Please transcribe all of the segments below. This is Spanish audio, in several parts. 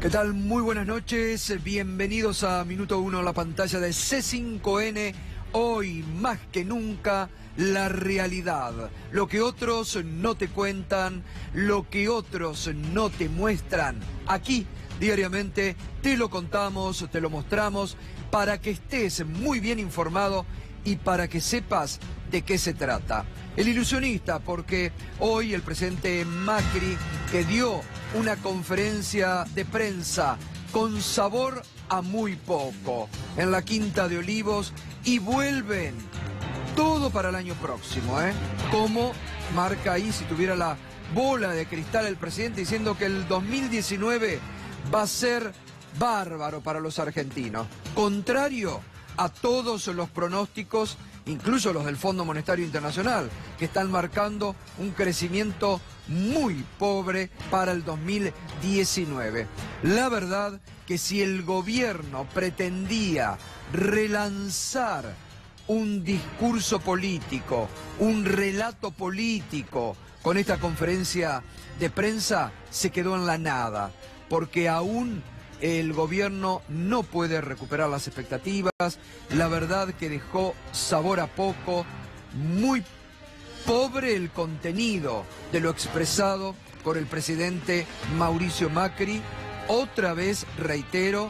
¿Qué tal? Muy buenas noches, bienvenidos a Minuto 1, la pantalla de C5N. Hoy, más que nunca, la realidad. Lo que otros no te cuentan, lo que otros no te muestran. Aquí, diariamente, te lo contamos, te lo mostramos, para que estés muy bien informado y para que sepas de qué se trata. El ilusionista, porque hoy el presidente Macri, que dio una conferencia de prensa con sabor a muy poco en la Quinta de Olivos, y vuelven todo para el año próximo, como marca ahí si tuviera la bola de cristal el presidente, diciendo que el 2019 va a ser bárbaro para los argentinos, contrario a todos los pronósticos, incluso los del Fondo Monetario Internacional, que están marcando un crecimiento muy pobre para el 2019. La verdad que si el gobierno pretendía relanzar un discurso político, un relato político con esta conferencia de prensa, se quedó en la nada, porque aún el gobierno no puede recuperar las expectativas. La verdad que dejó sabor a poco, muy pobre el contenido de lo expresado por el presidente Mauricio Macri. Otra vez, reitero,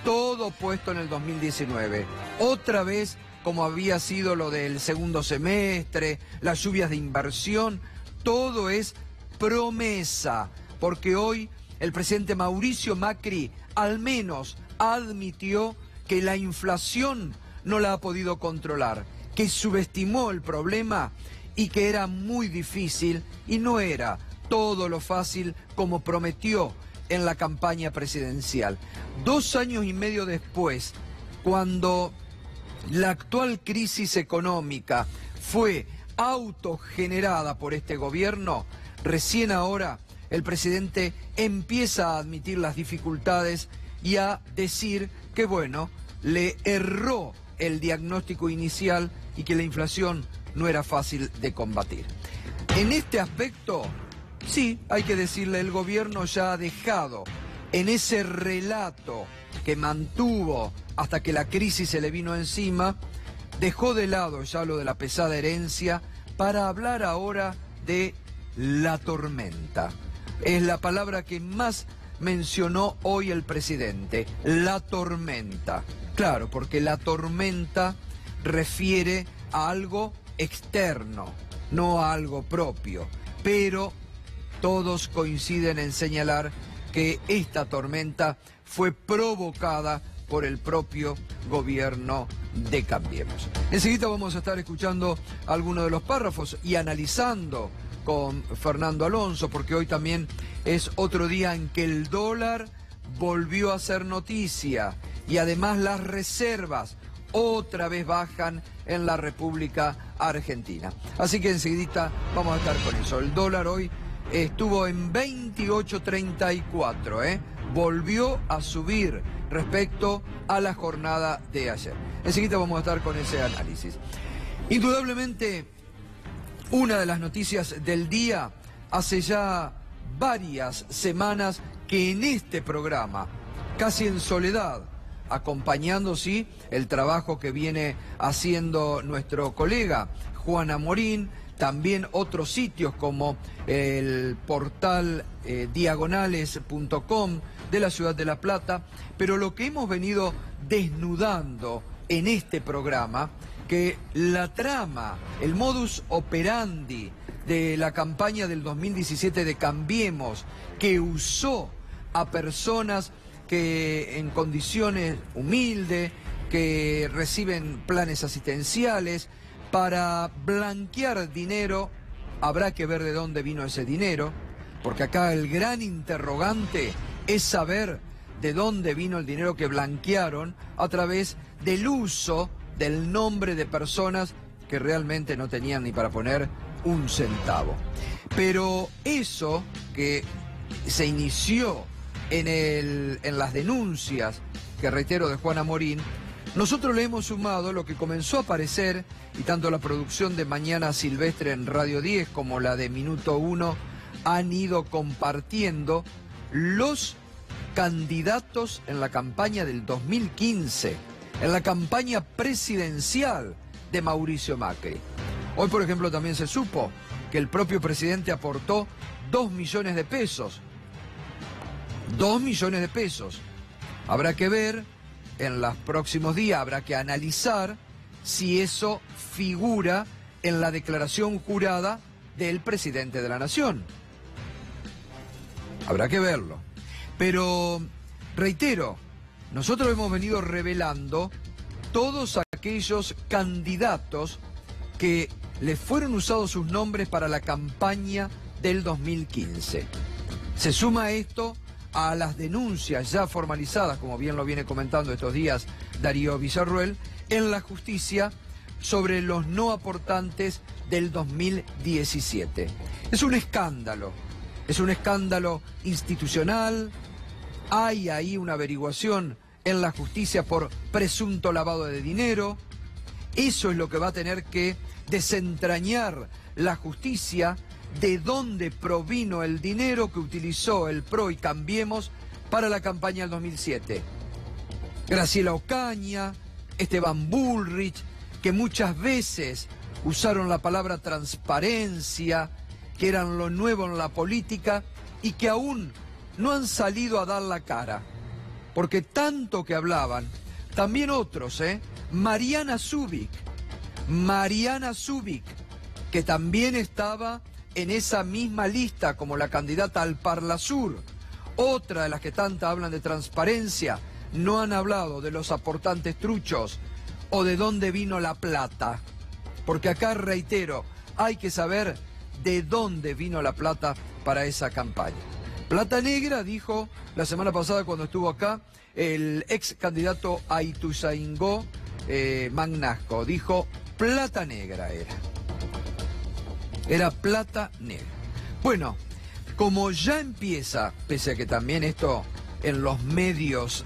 todo puesto en el 2019. Otra vez, como había sido lo del segundo semestre, las lluvias de inversión, todo es promesa, porque hoy el presidente Mauricio Macri al menos admitió que la inflación no la ha podido controlar, que subestimó el problema y que era muy difícil y no era todo lo fácil como prometió en la campaña presidencial. 2 años y medio después, cuando la actual crisis económica fue autogenerada por este gobierno, recién ahora el presidente empieza a admitir las dificultades y a decir que, bueno, le erró el diagnóstico inicial y que la inflación no era fácil de combatir. En este aspecto, sí, hay que decirle, el gobierno ya ha dejado en ese relato que mantuvo hasta que la crisis se le vino encima, dejó de lado ya lo de la pesada herencia para hablar ahora de la tormenta. Es la palabra que más mencionó hoy el presidente, la tormenta. Claro, porque la tormenta refiere a algo externo, no a algo propio. Pero todos coinciden en señalar que esta tormenta fue provocada por el propio gobierno de Cambiemos. Enseguida vamos a estar escuchando algunos de los párrafos y analizando con Fernando Alonso, porque hoy también es otro día en que el dólar volvió a ser noticia y además las reservas otra vez bajan en la República Argentina. Así que enseguida vamos a estar con eso. El dólar hoy estuvo en 28.34, volvió a subir respecto a la jornada de ayer. Enseguida vamos a estar con ese análisis. Indudablemente, una de las noticias del día, hace ya varias semanas que en este programa, casi en soledad, acompañando, sí, el trabajo que viene haciendo nuestro colega Juan Amorín, también otros sitios como el portal diagonales.com de la ciudad de La Plata, pero lo que hemos venido desnudando en este programa, que la trama, el modus operandi de la campaña del 2017 de Cambiemos, que usó a personas que en condiciones humildes, que reciben planes asistenciales, para blanquear dinero. Habrá que ver de dónde vino ese dinero, porque acá el gran interrogante es saber de dónde vino el dinero que blanquearon a través del uso del nombre de personas que realmente no tenían ni para poner un centavo. Pero eso que se inició en las denuncias, que reitero, de Juan Amorín, nosotros le hemos sumado lo que comenzó a aparecer, y tanto la producción de Mañana Silvestre en Radio 10 como la de Minuto 1 han ido compartiendo los candidatos en la campaña del 2015, en la campaña presidencial de Mauricio Macri. Hoy, por ejemplo, también se supo que el propio presidente aportó 2 millones de pesos. 2 millones de pesos. Habrá que ver, en los próximos días habrá que analizar si eso figura en la declaración jurada del presidente de la Nación. Habrá que verlo. Pero, reitero, nosotros hemos venido revelando todos aquellos candidatos que les fueron usados sus nombres para la campaña del 2015. Se suma esto a las denuncias ya formalizadas, como bien lo viene comentando estos días Darío Villarruel, en la justicia sobre los no aportantes del 2017. Es un escándalo institucional. Hay ahí una averiguación en la justicia por presunto lavado de dinero. Eso es lo que va a tener que desentrañar la justicia, de dónde provino el dinero que utilizó el PRO y Cambiemos para la campaña del 2007. Graciela Ocaña, Esteban Bullrich, que muchas veces usaron la palabra transparencia, que eran lo nuevo en la política y que aún no han salido a dar la cara. Porque tanto que hablaban, también otros, Mariana Zubik, que también estaba en esa misma lista como la candidata al Parlasur, otra de las que tanto hablan de transparencia. No han hablado de los aportantes truchos o de dónde vino la plata. Porque acá, reitero, hay que saber de dónde vino la plata para esa campaña. Plata negra, dijo la semana pasada cuando estuvo acá el ex candidato a Ituzaingó, Magnasco. Dijo, plata negra era. Era plata negra. Bueno, como ya empieza, pese a que también esto en los medios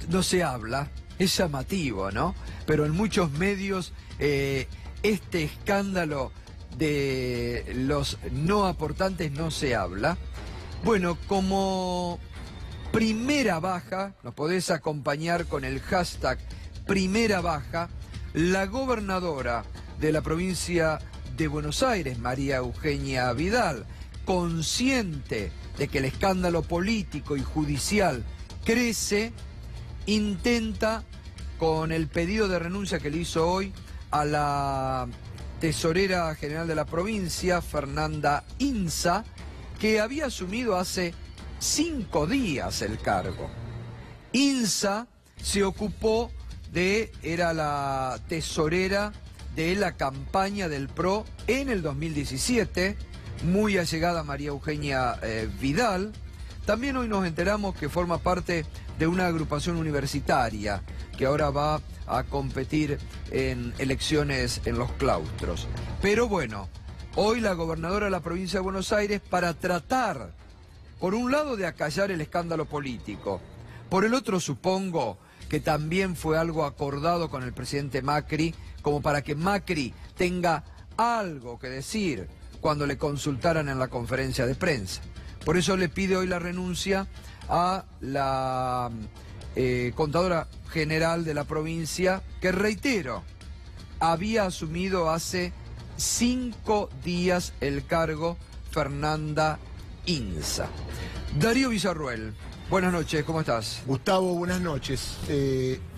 no se habla, es llamativo, ¿no? Pero en muchos medios este escándalo de los no aportantes no se habla. Bueno, como primera baja, nos podés acompañar con el hashtag primera baja, la gobernadora de la provincia de Buenos Aires, María Eugenia Vidal, consciente de que el escándalo político y judicial crece, intenta, con el pedido de renuncia que le hizo hoy a la tesorera general de la provincia, Fernanda Inza, que había asumido hace 5 días el cargo. Inza se ocupó era la tesorera de la campaña del PRO en el 2017, muy allegada a María Eugenia Vidal. También hoy nos enteramos que forma parte de una agrupación universitaria que ahora va a competir en elecciones en los claustros. Pero bueno, hoy la gobernadora de la provincia de Buenos Aires, para tratar, por un lado, de acallar el escándalo político, por el otro, supongo que también fue algo acordado con el presidente Macri, como para que Macri tenga algo que decir cuando le consultaran en la conferencia de prensa. Por eso le pide hoy la renuncia a la contadora general de la provincia, que, reitero, había asumido hace 5 días el cargo, Fernanda Inza. Darío Villarruel, buenas noches, ¿cómo estás? Gustavo, buenas noches.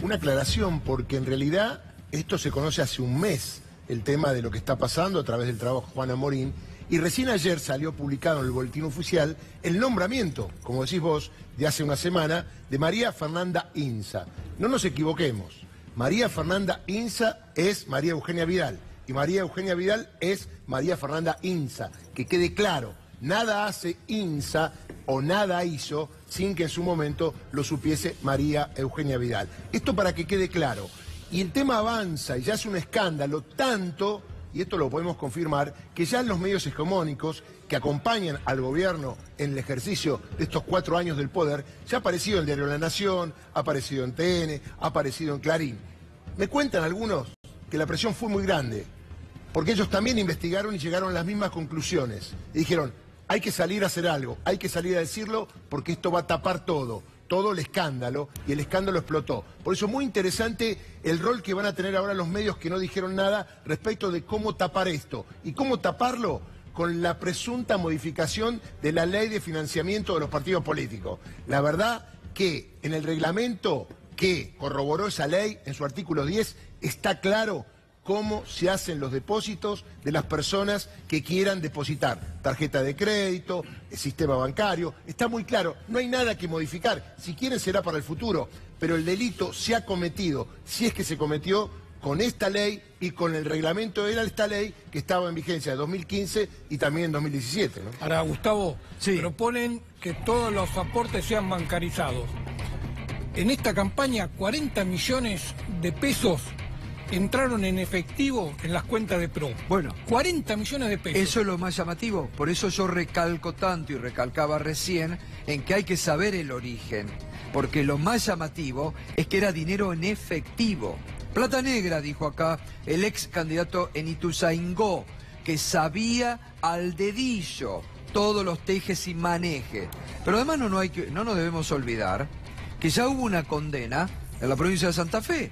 Una aclaración, porque en realidad esto se conoce hace un mes, el tema de lo que está pasando a través del trabajo de Juana Morín, y recién ayer salió publicado en el boletín oficial el nombramiento, como decís vos, de hace una semana, de María Fernanda Inza. No nos equivoquemos, María Fernanda Inza es María Eugenia Vidal, y María Eugenia Vidal es María Fernanda Inza. Que quede claro, nada hace Inza o nada hizo sin que en su momento lo supiese María Eugenia Vidal. Esto para que quede claro. Y el tema avanza y ya es un escándalo tanto, y esto lo podemos confirmar, que ya en los medios hegemónicos que acompañan al gobierno en el ejercicio de estos 4 años del poder, ya ha aparecido en el diario La Nación, ha aparecido en TN, ha aparecido en Clarín. Me cuentan algunos que la presión fue muy grande, porque ellos también investigaron y llegaron a las mismas conclusiones. Y dijeron, hay que salir a hacer algo, hay que salir a decirlo porque esto va a tapar todo el escándalo, y el escándalo explotó. Por eso muy interesante el rol que van a tener ahora los medios que no dijeron nada respecto de cómo tapar esto. ¿Y cómo taparlo? Con la presunta modificación de la ley de financiamiento de los partidos políticos. La verdad que en el reglamento que corroboró esa ley, en su artículo 10, está claro cómo se hacen los depósitos de las personas que quieran depositar. Tarjeta de crédito, sistema bancario, está muy claro, no hay nada que modificar. Si quieren será para el futuro, pero el delito se ha cometido, si es que se cometió, con esta ley y con el reglamento de esta ley que estaba en vigencia en 2015 y también en 2017. ¿no? Ahora, Gustavo, sí, proponen que todos los aportes sean bancarizados. En esta campaña, 40 millones de pesos entraron en efectivo en las cuentas de PRO. Bueno, 40 millones de pesos. Eso es lo más llamativo. Por eso yo recalco tanto y recalcaba recién en que hay que saber el origen. Porque lo más llamativo es que era dinero en efectivo. Plata negra, dijo acá el ex candidato en Ituzaingó, que sabía al dedillo todos los tejes y manejes. Pero además no nos debemos olvidar que ya hubo una condena en la provincia de Santa Fe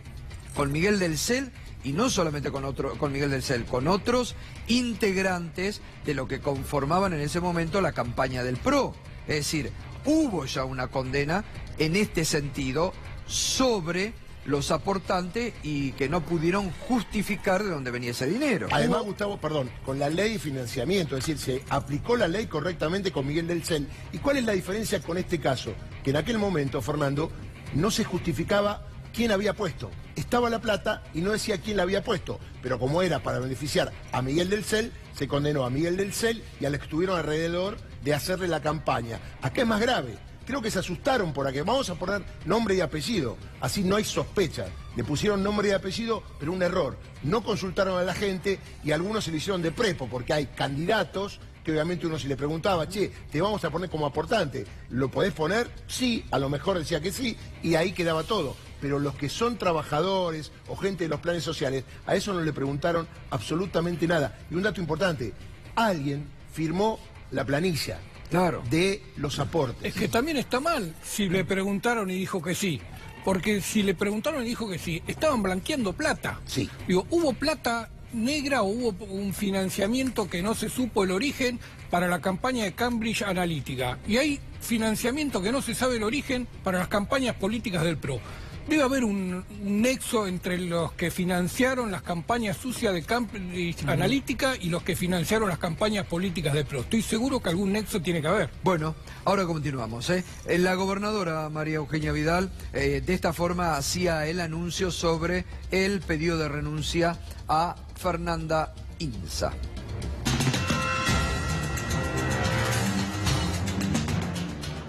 con Miguel del Cel, y no solamente con Miguel del Cel, con otros integrantes de lo que conformaban en ese momento la campaña del PRO. Es decir, hubo ya una condena en este sentido sobre los aportantes y que no pudieron justificar de dónde venía ese dinero. Además, Gustavo, perdón, con la ley de financiamiento, es decir, se aplicó la ley correctamente con Miguel del Cel. ¿Y cuál es la diferencia con este caso? Que en aquel momento, Fernando, no se justificaba quién había puesto. Estaba la plata y no decía quién la había puesto, pero como era para beneficiar a Miguel del Cel, se condenó a Miguel del Cel y a los que estuvieron alrededor de hacerle la campaña. Acá es más grave. Creo que se asustaron por aquí. Vamos a poner nombre y apellido, así no hay sospecha. Le pusieron nombre y apellido, pero un error. No consultaron a la gente y algunos se le hicieron de prepo, porque hay candidatos que obviamente uno se le preguntaba, che, te vamos a poner como aportante, ¿lo podés poner? Sí, a lo mejor decía que sí, y ahí quedaba todo. Pero los que son trabajadores o gente de los planes sociales, a eso no le preguntaron absolutamente nada. Y un dato importante, alguien firmó la planilla. Claro. De los aportes. Es que también está mal si le preguntaron y dijo que sí. Porque si le preguntaron y dijo que sí, estaban blanqueando plata. Sí. Digo, ¿hubo plata negra o hubo un financiamiento que no se supo el origen para la campaña de Cambridge Analytica? Y hay financiamiento que no se sabe el origen para las campañas políticas del PRO. Debe haber un nexo entre los que financiaron las campañas sucias de Cambridge Analytica y los que financiaron las campañas políticas de PRO. Estoy seguro que algún nexo tiene que haber. Bueno, ahora continuamos. La gobernadora María Eugenia Vidal de esta forma hacía el anuncio sobre el pedido de renuncia a Fernanda Inza.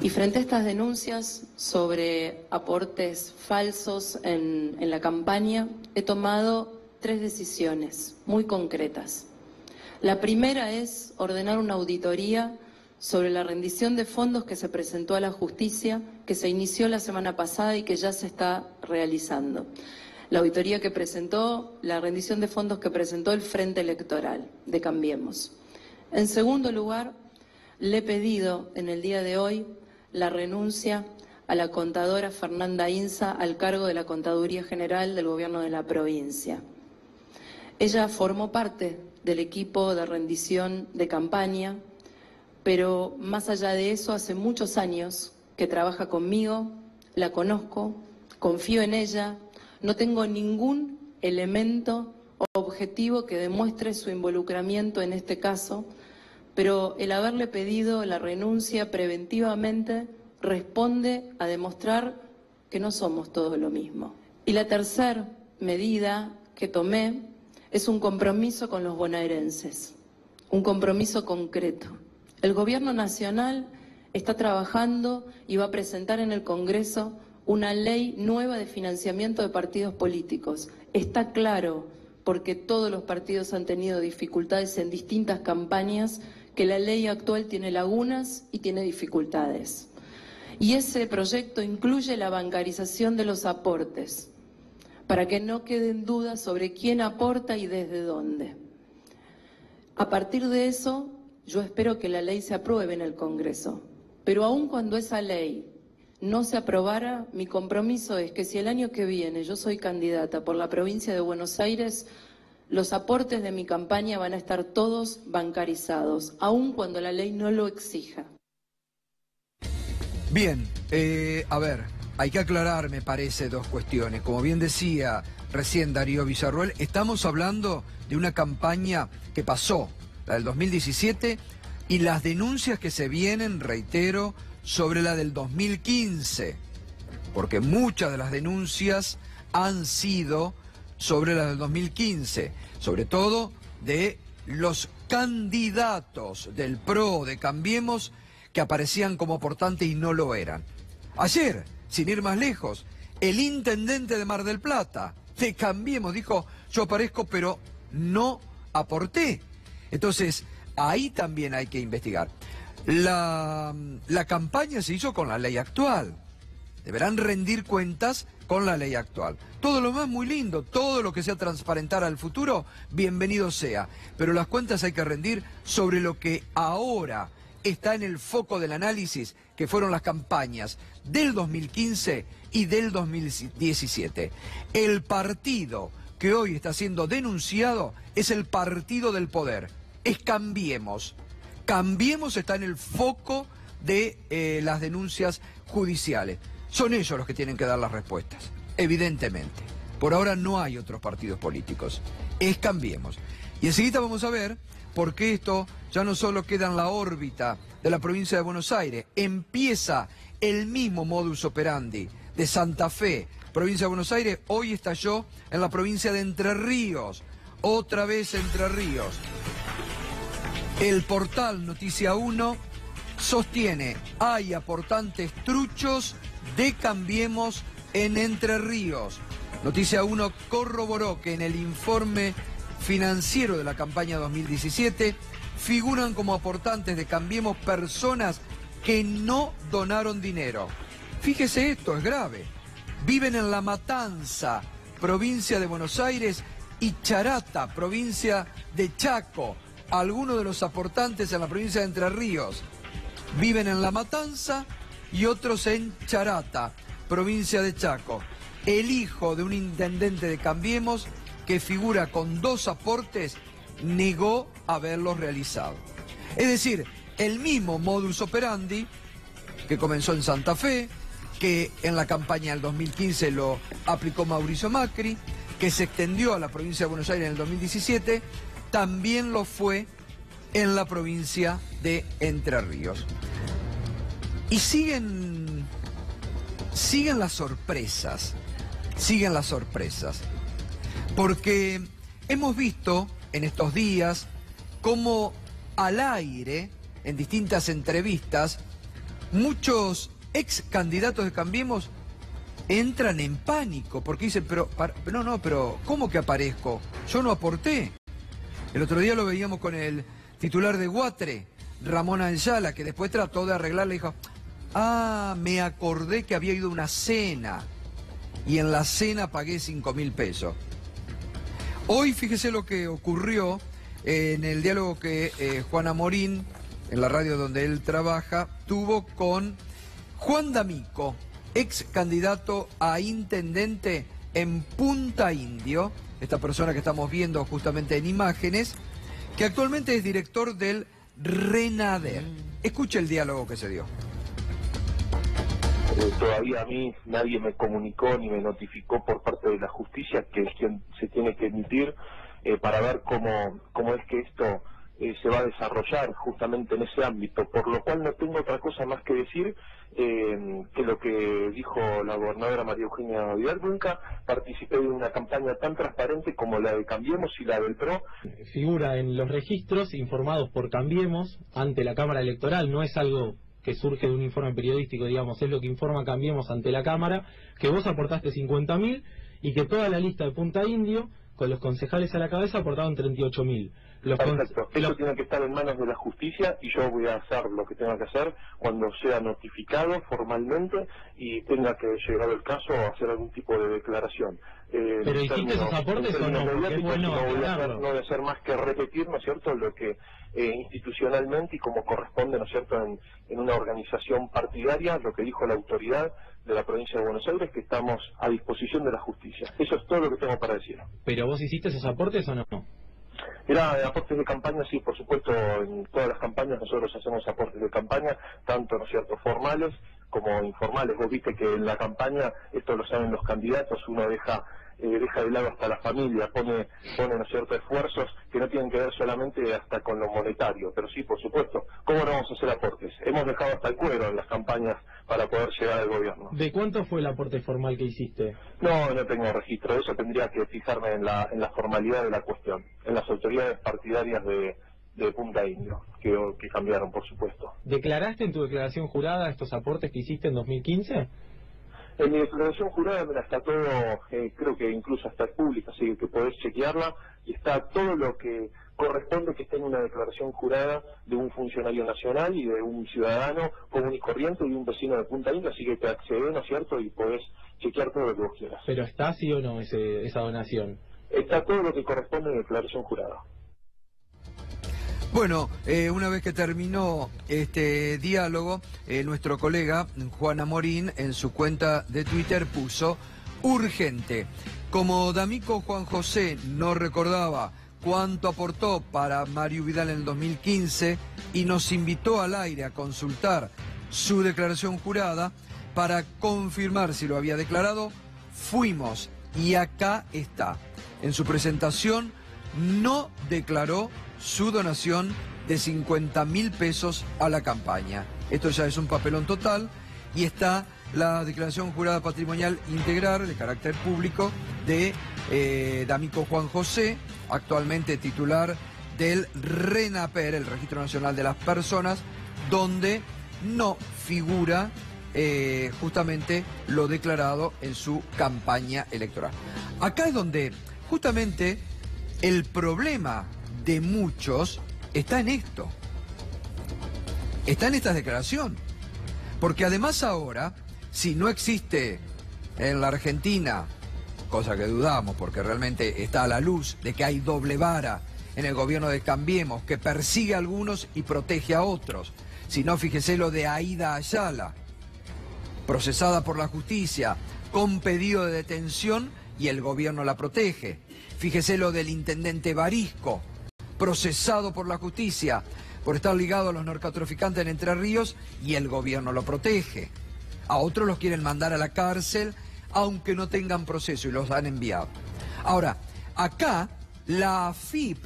Y frente a estas denuncias sobre aportes falsos en la campaña, he tomado 3 decisiones muy concretas. La primera es ordenar una auditoría sobre la rendición de fondos que se presentó a la justicia, que se inició la semana pasada y que ya se está realizando. La auditoría que presentó, la rendición de fondos que presentó el Frente Electoral de Cambiemos. En segundo lugar, le he pedido en el día de hoy la renuncia a la contadora Fernanda Inza al cargo de la Contaduría General del Gobierno de la provincia. Ella formó parte del equipo de rendición de campaña, pero más allá de eso, hace muchos años que trabaja conmigo, la conozco, confío en ella, no tengo ningún elemento objetivo que demuestre su involucramiento en este caso, pero el haberle pedido la renuncia preventivamente responde a demostrar que no somos todos lo mismo. Y la tercera medida que tomé es un compromiso con los bonaerenses, un compromiso concreto. El Gobierno Nacional está trabajando y va a presentar en el Congreso una ley nueva de financiamiento de partidos políticos. Está claro, porque todos los partidos han tenido dificultades en distintas campañas, que la ley actual tiene lagunas y tiene dificultades. Y ese proyecto incluye la bancarización de los aportes, para que no queden dudas sobre quién aporta y desde dónde. A partir de eso, yo espero que la ley se apruebe en el Congreso. Pero aun cuando esa ley no se aprobara, mi compromiso es que si el año que viene yo soy candidata por la provincia de Buenos Aires, los aportes de mi campaña van a estar todos bancarizados, aun cuando la ley no lo exija. Bien, a ver, hay que aclarar, me parece, dos cuestiones. Como bien decía recién Darío Villarroel, estamos hablando de una campaña que pasó, la del 2017, y las denuncias que se vienen, reitero, sobre la del 2015, porque muchas de las denuncias han sido sobre la del 2015, sobre todo de los candidatos del PRO, de Cambiemos, que aparecían como aportantes y no lo eran. Ayer, sin ir más lejos, el intendente de Mar del Plata, de Cambiemos, dijo, yo aparezco pero no aporté. Entonces, ahí también hay que investigar. La campaña se hizo con la ley actual. Deberán rendir cuentas con la ley actual. Todo lo más muy lindo, todo lo que sea transparentar al futuro, bienvenido sea. Pero las cuentas hay que rendir sobre lo que ahora está en el foco del análisis, que fueron las campañas del 2015 y del 2017. El partido que hoy está siendo denunciado es el partido del poder, es Cambiemos. Cambiemos está en el foco de las denuncias judiciales. Son ellos los que tienen que dar las respuestas, evidentemente. Por ahora no hay otros partidos políticos, es Cambiemos. Y enseguida vamos a ver por qué esto ya no solo queda en la órbita de la provincia de Buenos Aires, empieza el mismo modus operandi de Santa Fe, provincia de Buenos Aires, hoy estalló en la provincia de Entre Ríos, otra vez Entre Ríos. El portal Noticia 1 sostiene, hay aportantes truchos de Cambiemos en Entre Ríos. Noticia 1 corroboró que en el informe financiero de la campaña 2017 figuran como aportantes de Cambiemos personas que no donaron dinero. Fíjese esto, es grave. Viven en La Matanza, provincia de Buenos Aires, y Charata, provincia de Chaco. Algunos de los aportantes en la provincia de Entre Ríos viven en La Matanza y otros en Charata, provincia de Chaco. El hijo de un intendente de Cambiemos, que figura con 2 aportes, negó haberlos realizado. Es decir, el mismo modus operandi que comenzó en Santa Fe, que en la campaña del 2015 lo aplicó Mauricio Macri, que se extendió a la provincia de Buenos Aires en el 2017, también lo fue en la provincia de Entre Ríos. Y siguen las sorpresas, porque hemos visto en estos días cómo al aire, en distintas entrevistas, muchos ex candidatos de Cambiemos entran en pánico, porque dicen, pero ¿cómo que aparezco? Yo no aporté. El otro día lo veíamos con el titular de Guatre, Ramón Ayala, que después trató de arreglarle y dijo, me acordé que había ido a una cena, y en la cena pagué 5.000 pesos. Hoy fíjese lo que ocurrió en el diálogo que Juan Amorín, en la radio donde él trabaja, tuvo con Juan D'Amico, ex candidato a intendente en Punta Indio, esta persona que estamos viendo justamente en imágenes, que actualmente es director del RENADER. Escuche el diálogo que se dio. Todavía a mí nadie me comunicó ni me notificó por parte de la justicia, que es quien se tiene que emitir, para ver cómo es que esto se va a desarrollar justamente en ese ámbito, por lo cual no tengo otra cosa más que decir que lo que dijo la gobernadora María Eugenia Vidal. Nunca participé de una campaña tan transparente como la de Cambiemos y la del PRO. Figura en los registros informados por Cambiemos ante la Cámara Electoral, no es algo que surge de un informe periodístico, digamos, es lo que informa Cambiemos ante la Cámara, que vos aportaste 50.000 y que toda la lista de Punta Indio, con los concejales a la cabeza, aportaron 38.000. Perfecto. Eso tiene que estar en manos de la justicia y yo voy a hacer lo que tenga que hacer cuando sea notificado formalmente y tenga que, llegado el caso, hacer algún tipo de declaración. ¿Pero hiciste esos aportes o no? Porque es bueno no voy a hacer más que repetir, ¿no es cierto?, lo que institucionalmente y como corresponde, ¿no es cierto?, en una organización partidaria, lo que dijo la autoridad de la provincia de Buenos Aires, que estamos a disposición de la justicia. Eso es todo lo que tengo para decir. ¿Pero vos hiciste esos aportes o no? Mirá, aportes de campaña, sí, por supuesto, en todas las campañas nosotros hacemos aportes de campaña, tanto, ¿no es cierto?, formales como informales. Vos viste que en la campaña, esto lo saben los candidatos, uno deja de lado hasta la familia, pone, ¿no es cierto?, esfuerzos que no tienen que ver solamente hasta con lo monetario, pero sí, por supuesto, ¿cómo no vamos a hacer aportes? Hemos dejado hasta el cuero en las campañas para poder llegar al gobierno. ¿De cuánto fue el aporte formal que hiciste? No tengo registro de eso, tendría que fijarme en la formalidad de la cuestión, en las autoridades partidarias de Punta Indio, que cambiaron, por supuesto. ¿Declaraste en tu declaración jurada estos aportes que hiciste en 2015? En mi declaración jurada, mira, está todo, creo que incluso hasta es pública, así que podés chequearla, y está todo lo que corresponde que esté en una declaración jurada de un funcionario nacional y de un ciudadano común y corriente y de un vecino de Punta Indio, así que te accedes, ¿no es cierto?, y podés chequear todo lo que vos quieras. ¿Pero está sí o no esa donación? Está todo lo que corresponde en declaración jurada. Bueno, una vez que terminó este diálogo, nuestro colega Juan Amorín en su cuenta de Twitter puso: urgente. Como D'Amico Juan José no recordaba cuánto aportó para Mario Vidal en el 2015 y nos invitó al aire a consultar su declaración jurada para confirmar si lo había declarado, fuimos y acá está. En su presentación no declaró su donación de 50.000 pesos a la campaña. Esto ya es un papelón total y está la declaración jurada patrimonial integral de carácter público de D'Amico Juan José, actualmente titular del RENAPER, el Registro Nacional de las Personas, donde no figura justamente lo declarado en su campaña electoral. Acá es donde justamente el problema de muchos está en esto, está en esta declaración, porque además ahora, si no existe en la Argentina, cosa que dudamos porque realmente está a la luz de que hay doble vara en el gobierno de Cambiemos que persigue a algunos y protege a otros, si no, fíjese lo de Aida Ayala, procesada por la justicia con pedido de detención y el gobierno la protege. Fíjese lo del intendente Barisco, procesado por la justicia por estar ligado a los narcotraficantes en Entre Ríos y el gobierno lo protege. A otros los quieren mandar a la cárcel aunque no tengan proceso y los han enviado. Ahora, acá la AFIP,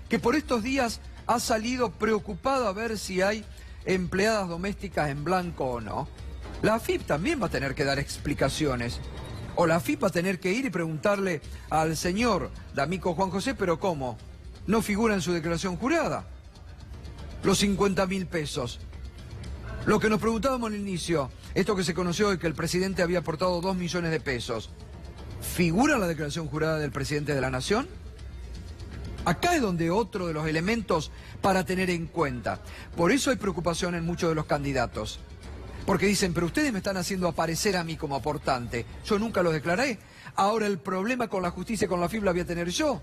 que por estos días ha salido preocupado a ver si hay empleadas domésticas en blanco o no, la AFIP también va a tener que dar explicaciones. O la AFIP va a tener que ir y preguntarle al señor D'Amico Juan José, pero ¿cómo? ¿No figura en su declaración jurada los 50.000 pesos? Lo que nos preguntábamos al inicio, esto que se conoció de que el presidente había aportado 2 millones de pesos, ¿figura en la declaración jurada del presidente de la Nación? Acá es donde otro de los elementos para tener en cuenta. Por eso hay preocupación en muchos de los candidatos. Porque dicen, pero ustedes me están haciendo aparecer a mí como aportante. Yo nunca lo declaré. Ahora el problema con la justicia y con la AFIP la voy a tener yo.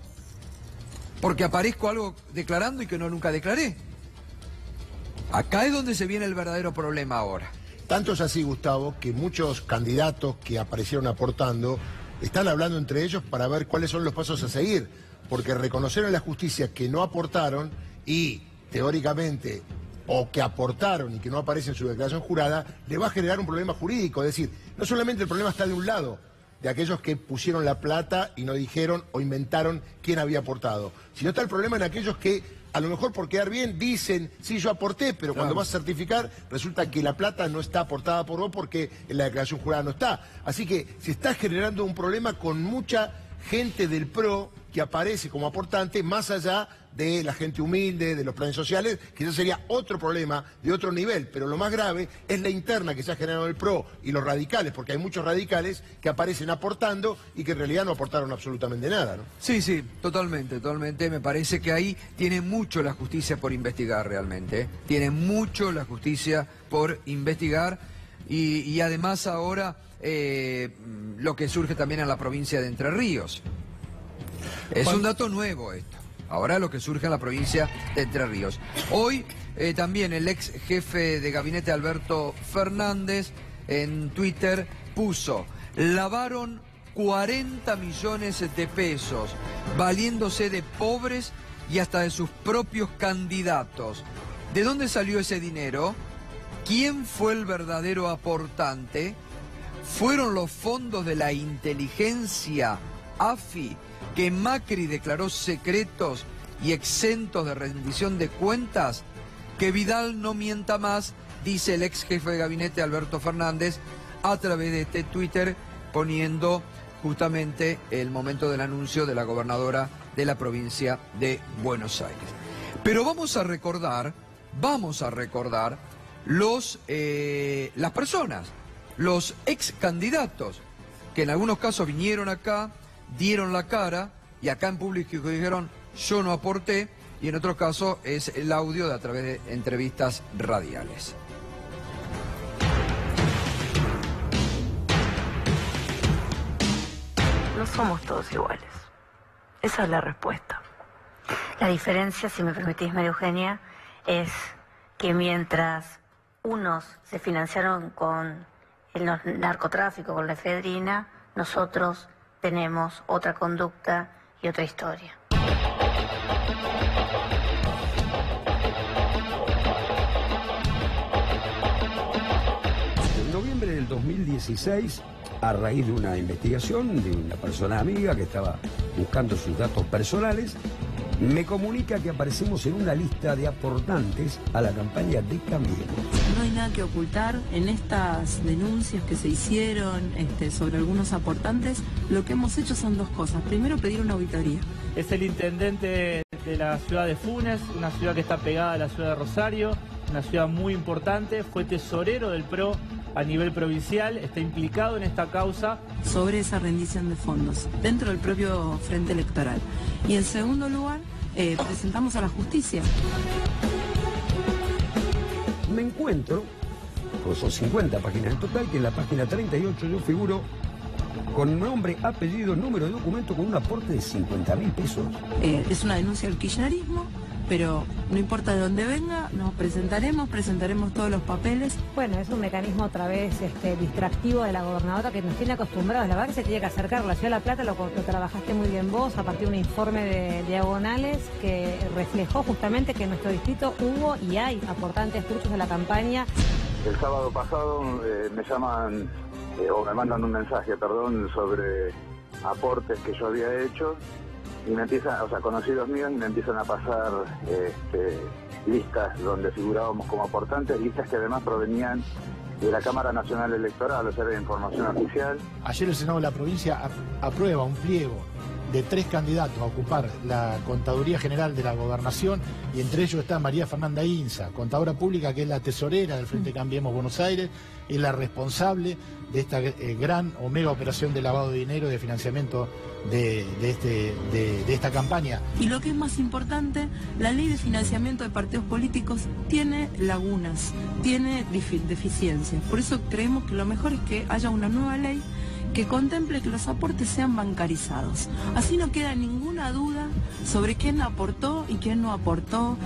Porque aparezco algo declarando y que no nunca declaré. Acá es donde se viene el verdadero problema ahora. Tanto es así, Gustavo, que muchos candidatos que aparecieron aportando están hablando entre ellos para ver cuáles son los pasos a seguir. Porque reconocer en la justicia que no aportaron y, teóricamente, o que aportaron y que no aparece en su declaración jurada, le va a generar un problema jurídico. Es decir, no solamente el problema está de un lado, de aquellos que pusieron la plata y no dijeron o inventaron quién había aportado, sino está el problema en aquellos que, a lo mejor por quedar bien, dicen, sí, yo aporté, pero cuando vas a certificar, resulta que la plata no está aportada por vos porque en la declaración jurada no está. Así que se está generando un problema con mucha gente del PRO que aparece como aportante, más allá de la gente humilde, de los planes sociales, que eso sería otro problema de otro nivel. Pero lo más grave es la interna que se ha generado el PRO y los radicales, porque hay muchos radicales que aparecen aportando y que en realidad no aportaron absolutamente nada, ¿no? Sí, sí, totalmente, totalmente. Me parece que ahí tiene mucho la justicia por investigar realmente, ¿eh? Tiene mucho la justicia por investigar y además ahora lo que surge también en la provincia de Entre Ríos. Es un dato nuevo esto. Ahora lo que surge en la provincia de Entre Ríos. Hoy también el ex jefe de gabinete Alberto Fernández en Twitter puso: lavaron 40 millones de pesos, valiéndose de pobres y hasta de sus propios candidatos. ¿De dónde salió ese dinero? ¿Quién fue el verdadero aportante? ¿Fueron los fondos de la inteligencia AFI que Macri declaró secretos y exentos de rendición de cuentas? Que Vidal no mienta más, dice el ex jefe de gabinete Alberto Fernández a través de este Twitter, poniendo justamente el momento del anuncio de la gobernadora de la provincia de Buenos Aires. Pero vamos a recordar las personas, los ex candidatos, que en algunos casos vinieron acá, dieron la cara y acá en público dijeron yo no aporté, y en otros casos es el audio de a través de entrevistas radiales. No somos todos iguales. Esa es la respuesta. La diferencia, si me permitís, María Eugenia, es que mientras unos se financiaron con el narcotráfico, con la efedrina, nosotros tenemos otra conducta y otra historia. En noviembre del 2016, a raíz de una investigación de una persona amiga que estaba buscando sus datos personales, me comunica que aparecemos en una lista de aportantes a la campaña de Cambiemos. No hay nada que ocultar en estas denuncias que se hicieron sobre algunos aportantes. Lo que hemos hecho son dos cosas. Primero, pedir una auditoría. Es el intendente de la ciudad de Funes, una ciudad que está pegada a la ciudad de Rosario, una ciudad muy importante, fue tesorero del PRO a nivel provincial, está implicado en esta causa. Sobre esa rendición de fondos dentro del propio frente electoral. Y en segundo lugar, presentamos a la justicia. Me encuentro, pues son 50 páginas en total, que en la página 38 yo figuro con nombre, apellido, número de documento, con un aporte de 50.000 pesos. Es una denuncia del kirchnerismo, pero no importa de dónde venga, nos presentaremos todos los papeles. Bueno, es un mecanismo otra vez distractivo de la gobernadora que nos tiene acostumbrados. La verdad que se tiene que acercar. La Ciudad de La Plata lo trabajaste muy bien vos a partir de un informe de diagonales que reflejó justamente que en nuestro distrito hubo y hay aportantes truchos de la campaña. El sábado pasado me llaman o me mandan un mensaje, sobre aportes que yo había hecho. Y me empiezan, conocidos míos, y me empiezan a pasar listas donde figurábamos como aportantes, listas que además provenían de la Cámara Nacional Electoral, o sea, de información oficial. Ayer el Senado de la provincia aprueba un pliego de 3 candidatos a ocupar la Contaduría General de la Gobernación, y entre ellos está María Fernanda Inza, contadora pública, que es la tesorera del Frente Cambiemos Buenos Aires, es la responsable de esta gran o mega operación de lavado de dinero y de financiamiento de esta campaña. Y lo que es más importante, la ley de financiamiento de partidos políticos tiene lagunas, tiene deficiencias. Por eso creemos que lo mejor es que haya una nueva ley que contemple que los aportes sean bancarizados. Así no queda ninguna duda sobre quién aportó y quién no aportó.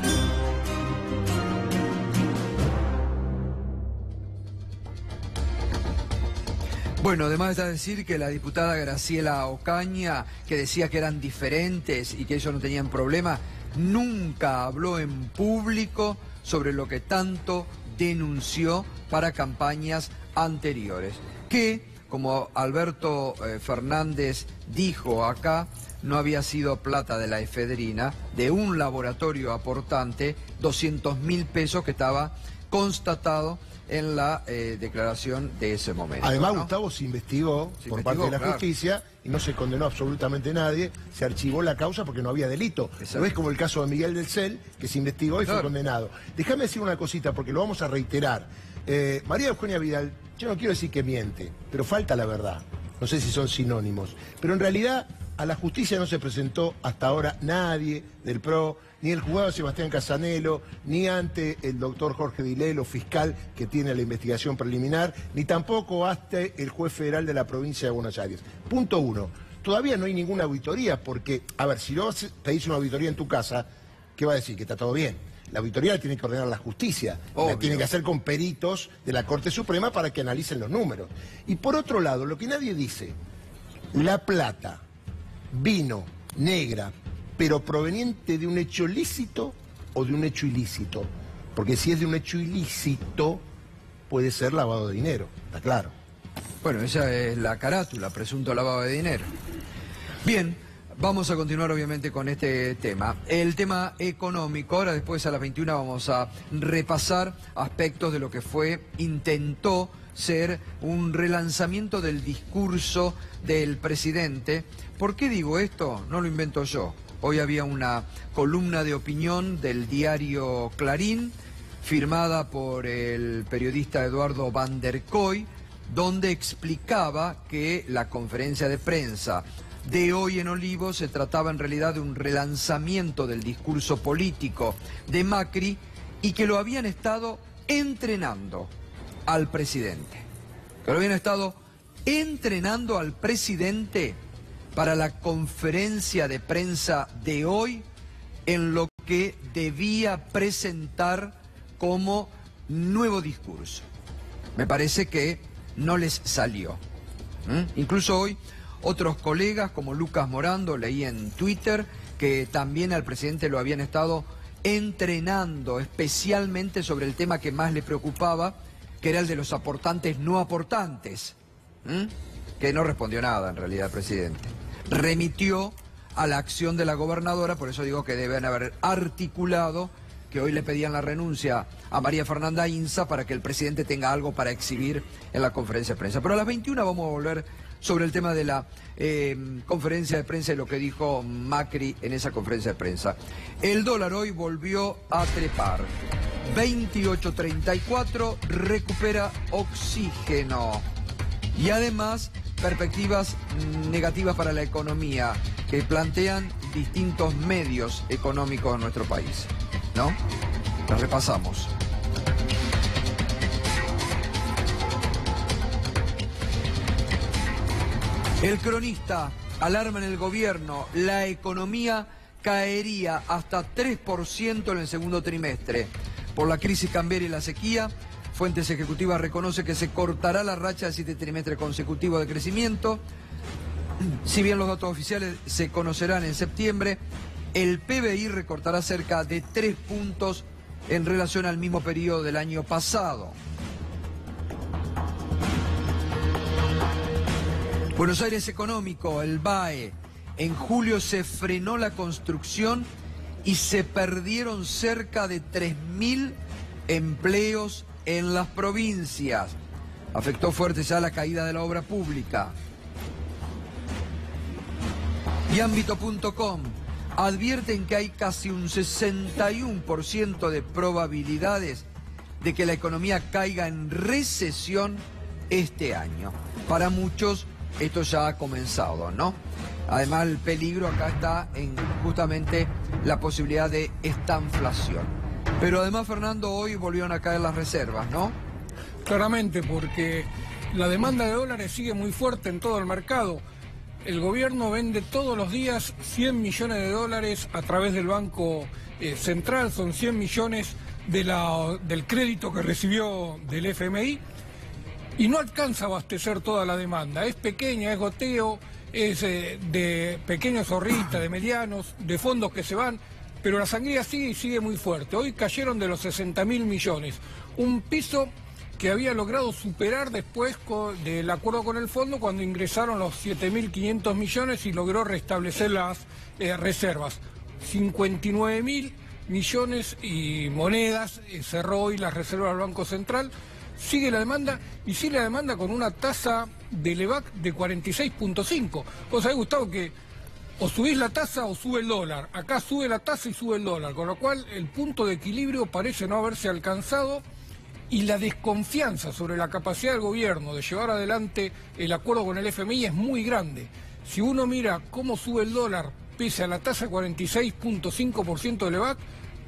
Bueno, además está decir que la diputada Graciela Ocaña, que decía que eran diferentes y que ellos no tenían problema, nunca habló en público sobre lo que tanto denunció para campañas anteriores. Que, como Alberto Fernández dijo acá, no había sido plata de la efedrina, de un laboratorio aportante, 200.000 pesos que estaba constatado en la declaración de ese momento. Además, ¿no? Gustavo, se investigó por parte de la justicia y no se condenó absolutamente nadie, se archivó la causa porque no había delito. ¿No es como el caso de Miguel del Cel, que se investigó y fue condenado? Déjame decir una cosita, porque lo vamos a reiterar. María Eugenia Vidal, yo no quiero decir que miente, pero falta la verdad. No sé si son sinónimos. Pero en realidad a la justicia no se presentó hasta ahora nadie del PRO, ni el juzgado Sebastián Casanelo, ni ante el doctor Jorge Dilelo, fiscal que tiene la investigación preliminar, ni tampoco ante el juez federal de la provincia de Buenos Aires. Punto 1. Todavía no hay ninguna auditoría porque, a ver, si vos pedís una auditoría en tu casa, ¿qué va a decir? Que está todo bien. La auditoría la tiene que ordenar la justicia, la tiene que hacer con peritos de la Corte Suprema para que analicen los números. Y por otro lado, lo que nadie dice, la plata vino negra, pero proveniente de un hecho lícito o de un hecho ilícito. Porque si es de un hecho ilícito, puede ser lavado de dinero, está claro. Bueno, esa es la carátula, presunto lavado de dinero. Bien, vamos a continuar obviamente con este tema. El tema económico, ahora después a las 21 vamos a repasar aspectos de lo que intentó ser un relanzamiento del discurso del presidente. ¿Por qué digo esto? No lo invento yo. Hoy había una columna de opinión del diario Clarín, firmada por el periodista Eduardo Van der Kooi, donde explicaba que la conferencia de prensa de hoy en Olivos se trataba en realidad de un relanzamiento del discurso político de Macri y que lo habían estado entrenando al presidente. Que lo habían estado entrenando al presidente para la conferencia de prensa de hoy en lo que debía presentar como nuevo discurso. Me parece que no les salió. Incluso hoy otros colegas como Lucas Morando, leí en Twitter, que también al presidente lo habían estado entrenando especialmente sobre el tema que más le preocupaba, que era el de los aportantes no aportantes, que no respondió nada en realidad el presidente. Remitió a la acción de la gobernadora, por eso digo que deben haber articulado que hoy le pedían la renuncia a María Fernanda Inza para que el presidente tenga algo para exhibir en la conferencia de prensa. Pero a las 21 vamos a volver sobre el tema de la conferencia de prensa y lo que dijo Macri en esa conferencia de prensa. El dólar hoy volvió a trepar. 28.34, recupera oxígeno. Y además, perspectivas negativas para la economía que plantean distintos medios económicos en nuestro país, ¿no? Los repasamos. El Cronista alarma en el gobierno, la economía caería hasta 3% en el segundo trimestre. Por la crisis cambiaria y la sequía, fuentes ejecutivas reconocen que se cortará la racha de 7 trimestres consecutivos de crecimiento. Si bien los datos oficiales se conocerán en septiembre, el PBI recortará cerca de 3 puntos en relación al mismo periodo del año pasado. Buenos Aires Económico, el BAE. En julio se frenó la construcción y se perdieron cerca de 3.000 empleos en las provincias. Afectó fuerte ya la caída de la obra pública. Y Ámbito.com advierten que hay casi un 61% de probabilidades de que la economía caiga en recesión este año. Para muchos esto ya ha comenzado, ¿no? Además el peligro acá está en justamente la posibilidad de estanflación. Pero además, Fernando, hoy volvieron a caer las reservas, ¿no? Claramente, porque la demanda de dólares sigue muy fuerte en todo el mercado. El gobierno vende todos los días 100 millones de dólares a través del Banco Central, son 100 millones del crédito que recibió del FMI, y no alcanza a abastecer toda la demanda. Es pequeña, es goteo, es de pequeños ahorristas, de medianos, de fondos que se van, pero la sangría sigue y sigue muy fuerte. Hoy cayeron de los 60.000 millones, un piso que había logrado superar después del acuerdo con el fondo cuando ingresaron los 7.500 millones y logró restablecer las reservas. 59.000 millones y monedas cerró hoy las reservas del Banco Central, sigue la demanda y sigue la demanda con una tasa de Levac de 46.5. Vos sabés, Gustavo, que o subís la tasa o sube el dólar. Acá sube la tasa y sube el dólar, con lo cual el punto de equilibrio parece no haberse alcanzado y la desconfianza sobre la capacidad del gobierno de llevar adelante el acuerdo con el FMI es muy grande. Si uno mira cómo sube el dólar pese a la tasa de 46.5% de Levac,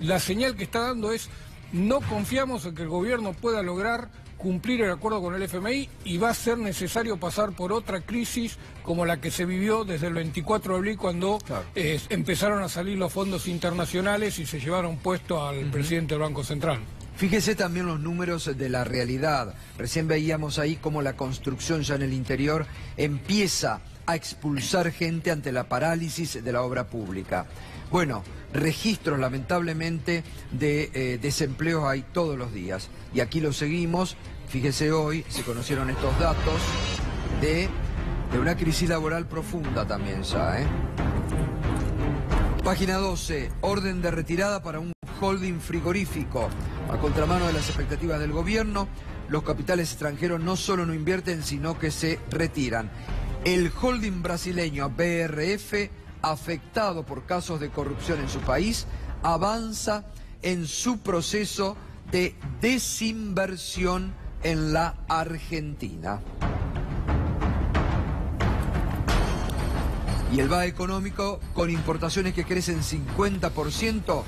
la señal que está dando es no confiamos en que el gobierno pueda lograr cumplir el acuerdo con el FMI y va a ser necesario pasar por otra crisis como la que se vivió desde el 24 de abril cuando empezaron a salir los fondos internacionales y se llevaron puesto al presidente del Banco Central. Fíjese también los números de la realidad. Recién veíamos ahí cómo la construcción ya en el interior empieza a expulsar gente ante la parálisis de la obra pública. Bueno, registros lamentablemente de desempleos hay todos los días y aquí lo seguimos. Fíjese, hoy se conocieron estos datos de una crisis laboral profunda también ya, ¿eh? Página 12, orden de retirada para un holding frigorífico. A contramano de las expectativas del gobierno, los capitales extranjeros no solo no invierten, sino que se retiran. El holding brasileño BRF, afectado por casos de corrupción en su país, avanza en su proceso de desinversión en la Argentina. Y el VAE económico, con importaciones que crecen 50%,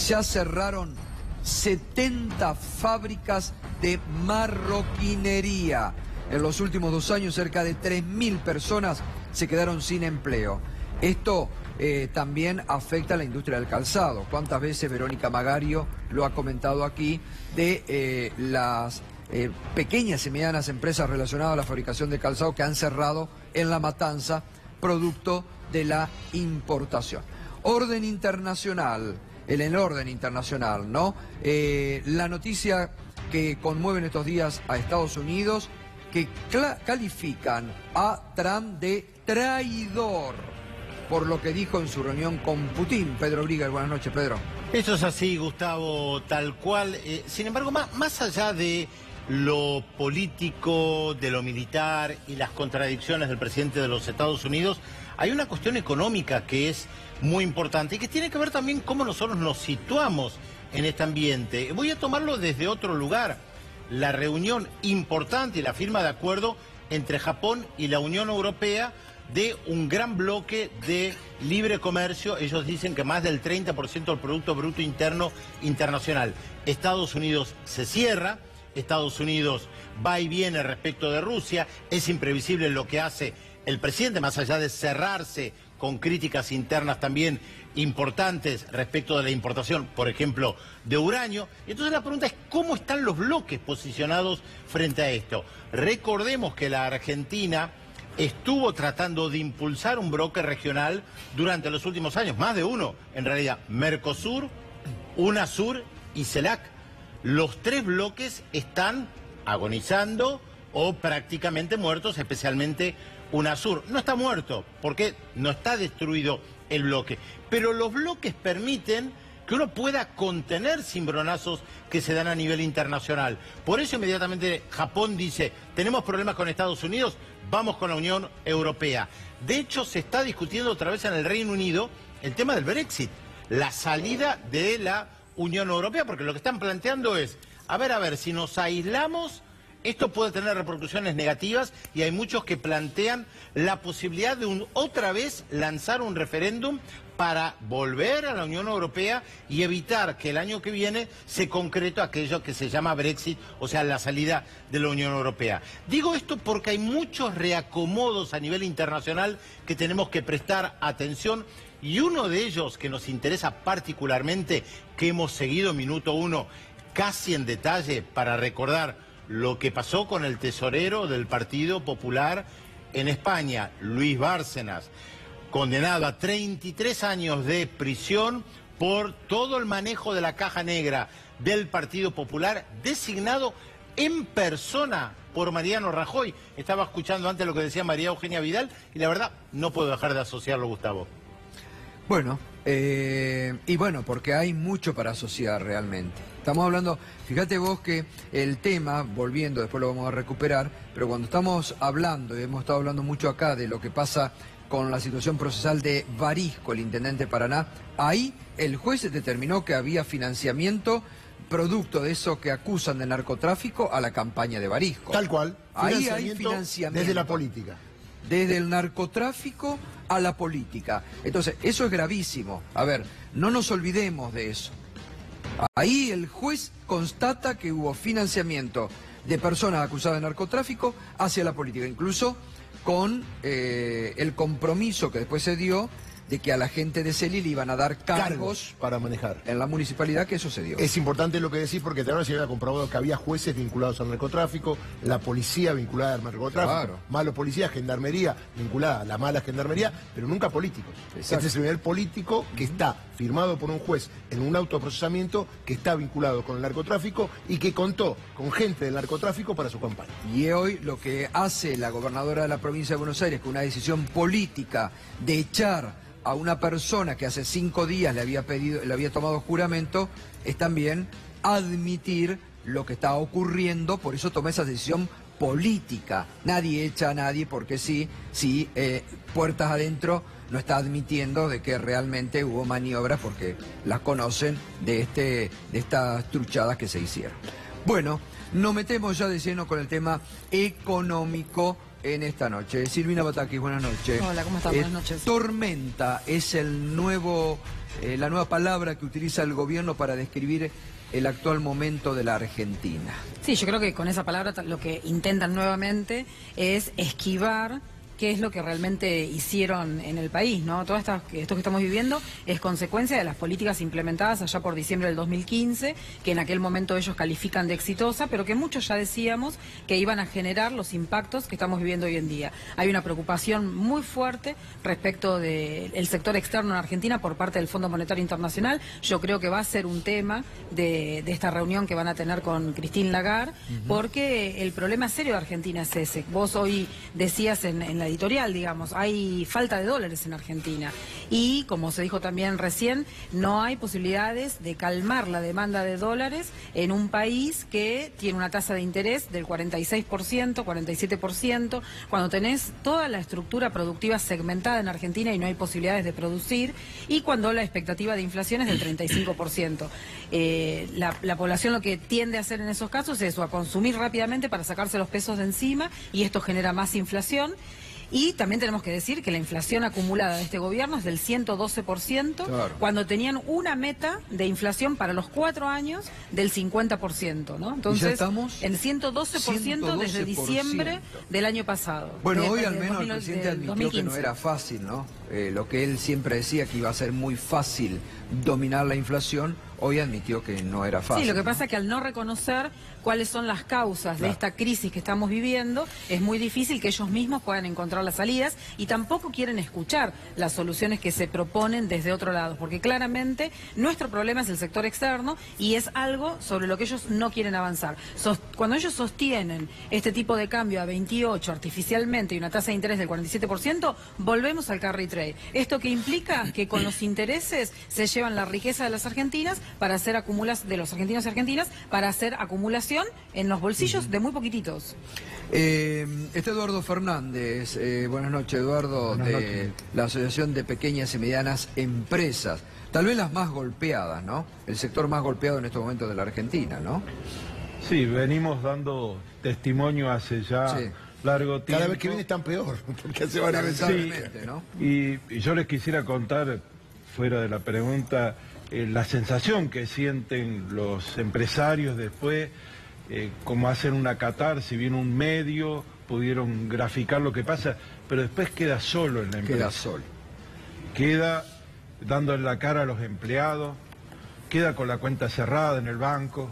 ya cerraron 70 fábricas de marroquinería. En los últimos 2 años, cerca de 3.000 personas se quedaron sin empleo. Esto también afecta a la industria del calzado. ¿Cuántas veces Verónica Magario lo ha comentado aquí de las pequeñas y medianas empresas relacionadas a la fabricación de calzado que han cerrado en La Matanza, producto de la importación? Orden internacional, en el orden internacional, ¿no? La noticia que conmueve en estos días a Estados Unidos, que califican a Trump de traidor por lo que dijo en su reunión con Putin. Pedro Briga, buenas noches, Pedro. Eso es así, Gustavo, tal cual. Sin embargo, más allá de lo político, de lo militar y las contradicciones del presidente de los Estados Unidos, hay una cuestión económica que es muy importante y que tiene que ver también cómo nosotros nos situamos en este ambiente. Voy a tomarlo desde otro lugar. La reunión importante y la firma de acuerdo entre Japón y la Unión Europea de un gran bloque de libre comercio. Ellos dicen que más del 30% del Producto Bruto Interno Internacional. Estados Unidos se cierra, Estados Unidos va y viene respecto de Rusia, es imprevisible lo que hace el presidente, más allá de cerrarse con críticas internas también importantes respecto de la importación, por ejemplo, de uranio. Entonces la pregunta es, ¿cómo están los bloques posicionados frente a esto? Recordemos que la Argentina estuvo tratando de impulsar un bloque regional durante los últimos años, más de uno, en realidad, Mercosur, UNASUR y CELAC. Los 3 bloques están agonizando o prácticamente muertos, especialmente UNASUR. No está muerto, porque no está destruido el bloque, pero los bloques permiten que uno pueda contener cimbronazos que se dan a nivel internacional. Por eso inmediatamente Japón dice, tenemos problemas con Estados Unidos, vamos con la Unión Europea. De hecho, se está discutiendo otra vez en el Reino Unido el tema del Brexit, la salida de la Unión Europea, porque lo que están planteando es, a ver, si nos aislamos, esto puede tener repercusiones negativas y hay muchos que plantean la posibilidad de otra vez lanzar un referéndum para volver a la Unión Europea y evitar que el año que viene se concrete aquello que se llama Brexit, o sea, la salida de la Unión Europea. Digo esto porque hay muchos reacomodos a nivel internacional que tenemos que prestar atención y uno de ellos que nos interesa particularmente, que hemos seguido minuto 1 casi en detalle para recordar lo que pasó con el tesorero del Partido Popular en España, Luis Bárcenas, condenado a 33 años de prisión por todo el manejo de la caja negra del Partido Popular, designado en persona por Mariano Rajoy. Estaba escuchando antes lo que decía María Eugenia Vidal y la verdad no puedo dejar de asociarlo, Gustavo. Bueno, y bueno, porque hay mucho para asociar realmente. Estamos hablando, fíjate vos que el tema, volviendo, después lo vamos a recuperar, pero cuando estamos hablando, y hemos estado hablando mucho acá de lo que pasa con la situación procesal de Barisco, el intendente de Paraná, ahí el juez determinó que había financiamiento producto de eso que acusan de narcotráfico a la campaña de Barisco. Tal cual. Ahí hay financiamiento. Desde la política. Desde el narcotráfico a la política. Entonces, eso es gravísimo. A ver, no nos olvidemos de eso. Ahí el juez constata que hubo financiamiento de personas acusadas de narcotráfico hacia la política, incluso con el compromiso que después se dio de que a la gente de Celi le iban a dar cargos para manejar en la municipalidad, que eso se dio. Es importante lo que decís porque ahora se había comprobado que había jueces vinculados al narcotráfico, la policía vinculada al narcotráfico, Claro. malos policías, gendarmería vinculada a la mala gendarmería, pero nunca políticos. Exacto. Este es el nivel político que está firmado por un juez en un autoprocesamiento que está vinculado con el narcotráfico y que contó con gente del narcotráfico para su campaña. Y hoy lo que hace la gobernadora de la provincia de Buenos Aires con una decisión política de echar a una persona que hace 5 días le había tomado juramento, es también admitir lo que está ocurriendo, por eso toma esa decisión política. Nadie echa a nadie porque sí, puertas adentro no está admitiendo de que realmente hubo maniobras porque las conocen de estas truchadas que se hicieron. Bueno, nos metemos ya de lleno con el tema económico en esta noche. Silvina Batakis, buenas noches. Hola, ¿cómo estás? Buenas noches. Tormenta es la nueva palabra que utiliza el gobierno para describir el actual momento de la Argentina. Sí, yo creo que con esa palabra lo que intentan nuevamente es esquivar qué es lo que realmente hicieron en el país, ¿no? Todo esto que estamos viviendo es consecuencia de las políticas implementadas allá por diciembre del 2015, que en aquel momento ellos califican de exitosa, pero que muchos ya decíamos que iban a generar los impactos que estamos viviendo hoy en día. Hay una preocupación muy fuerte respecto del sector externo en Argentina por parte del Fondo Monetario Internacional. Yo creo que va a ser un tema de esta reunión que van a tener con Christine Lagarde, porque el problema serio de Argentina es ese. Vos hoy decías en la editorial, digamos, hay falta de dólares en Argentina y, como se dijo también recién, no hay posibilidades de calmar la demanda de dólares en un país que tiene una tasa de interés del 46%, 47%, cuando tenés toda la estructura productiva segmentada en Argentina y no hay posibilidades de producir, y cuando la expectativa de inflación es del 35%. La población lo que tiende a hacer en esos casos es eso, a consumir rápidamente para sacarse los pesos de encima, y esto genera más inflación. Y también tenemos que decir que la inflación acumulada de este gobierno es del 112%, Claro. cuando tenían una meta de inflación para los 4 años del 50%, ¿no? Entonces, ¿Y ya estamos? en 112% desde diciembre del año pasado. Bueno, De- hoy de al menos el 2000 presidente del admitió 2015. que no era fácil, ¿no? Lo que él siempre decía que iba a ser muy fácil dominar la inflación, hoy admitió que no era fácil. Sí, lo que pasa es que al no reconocer cuáles son las causas de esta crisis que estamos viviendo, es muy difícil que ellos mismos puedan encontrar las salidas, y tampoco quieren escuchar las soluciones que se proponen desde otro lado, porque claramente nuestro problema es el sector externo y es algo sobre lo que ellos no quieren avanzar. Cuando ellos sostienen este tipo de cambio a 28 artificialmente y una tasa de interés del 47%, volvemos al carry trade. ¿Esto que implica? Que con los intereses se llevan la riqueza de las argentinas para hacer de los argentinos y argentinas para hacer acumulación en los bolsillos de muy poquititos. Está Eduardo Fernández. Buenas noches, Eduardo, de la Asociación de Pequeñas y Medianas Empresas. Tal vez las más golpeadas, ¿no? El sector más golpeado en estos momentos de la Argentina, ¿no? Sí, venimos dando testimonio hace ya largo tiempo. Cada vez que viene están peor, porque hace varias veces. Lamentablemente, ¿no? Y yo les quisiera contar, fuera de la pregunta, la sensación que sienten los empresarios después, como hacen una catarsis, viene un medio, pudieron graficar lo que pasa, pero después queda solo en la empresa. Queda solo. Queda dando en la cara a los empleados, queda con la cuenta cerrada en el banco,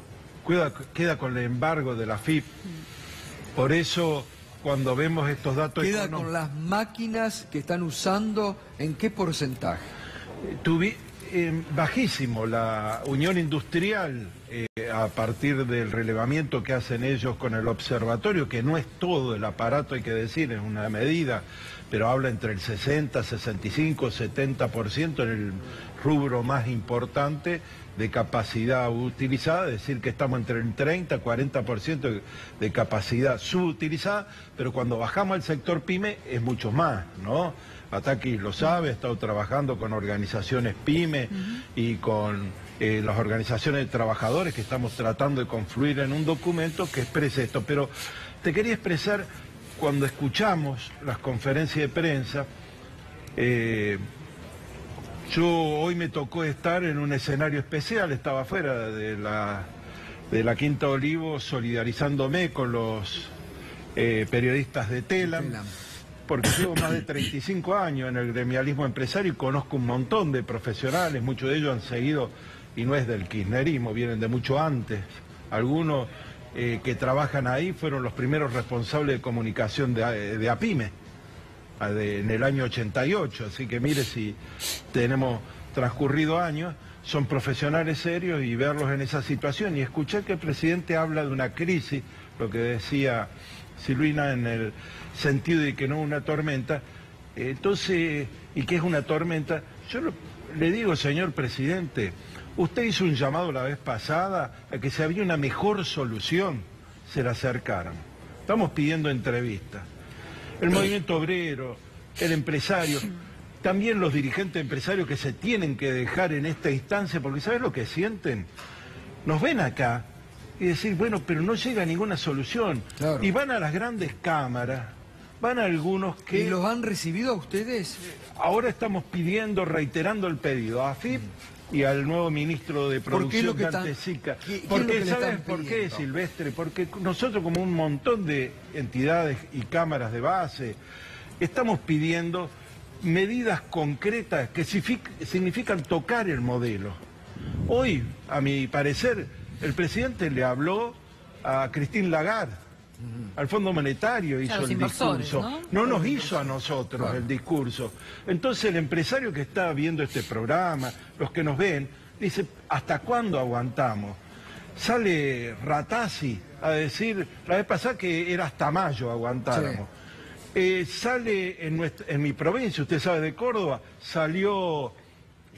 queda con el embargo de la FIP. Por eso, cuando vemos estos datos Queda económicos... con las máquinas que están usando, ¿en qué porcentaje? Bajísimo. La Unión Industrial, a partir del relevamiento que hacen ellos con el observatorio, que no es todo el aparato, hay que decir, es una medida, pero habla entre el 60, 65, 70% en el rubro más importante de capacidad utilizada, es decir, que estamos entre el 30 y 40% de capacidad subutilizada, pero cuando bajamos al sector PYME es mucho más, ¿no? Ataquis lo sabe, ha estado trabajando con organizaciones PYME y con las organizaciones de trabajadores que estamos tratando de confluir en un documento que exprese esto. Pero te quería expresar, cuando escuchamos las conferencias de prensa, yo hoy me tocó estar en un escenario especial, estaba afuera de la Quinta Olivo solidarizándome con los periodistas de Telam, porque llevo más de 35 años en el gremialismo empresario y conozco un montón de profesionales, muchos de ellos han seguido, y no es del kirchnerismo, vienen de mucho antes. Algunos que trabajan ahí fueron los primeros responsables de comunicación de APYME, en el año 88, así que mire si tenemos transcurrido años, son profesionales serios y verlos en esa situación. Y escuché que el presidente habla de una crisis, lo que decía Silvina, en el sentido de que no es una tormenta, entonces, ¿y qué es una tormenta? Yo le digo, señor presidente, usted hizo un llamado la vez pasada a que si había una mejor solución, se la acercaran. Estamos pidiendo entrevistas. El movimiento obrero, el empresario, también los dirigentes empresarios que se tienen que dejar en esta instancia, porque ¿sabes lo que sienten? Nos ven acá y decir, bueno, pero no llega a ninguna solución. Claro. Y van a las grandes cámaras, van a algunos que... ¿Y los han recibido a ustedes? Ahora estamos pidiendo, reiterando el pedido a AFIP y al nuevo ministro de Producción, Dante Sica. Porque ¿sabes por qué, Silvestre? Porque nosotros, como un montón de entidades y cámaras de base, estamos pidiendo medidas concretas que significan tocar el modelo. Hoy, a mi parecer, el presidente le habló a Christine Lagarde, al Fondo Monetario hizo el discurso, no nos hizo a nosotros el discurso. Entonces el empresario que está viendo este programa, los que nos ven, dice, ¿hasta cuándo aguantamos? Sale Ratazzi a decir, la vez pasada que era hasta mayo aguantáramos. Sale en mi provincia, usted sabe, de Córdoba, salió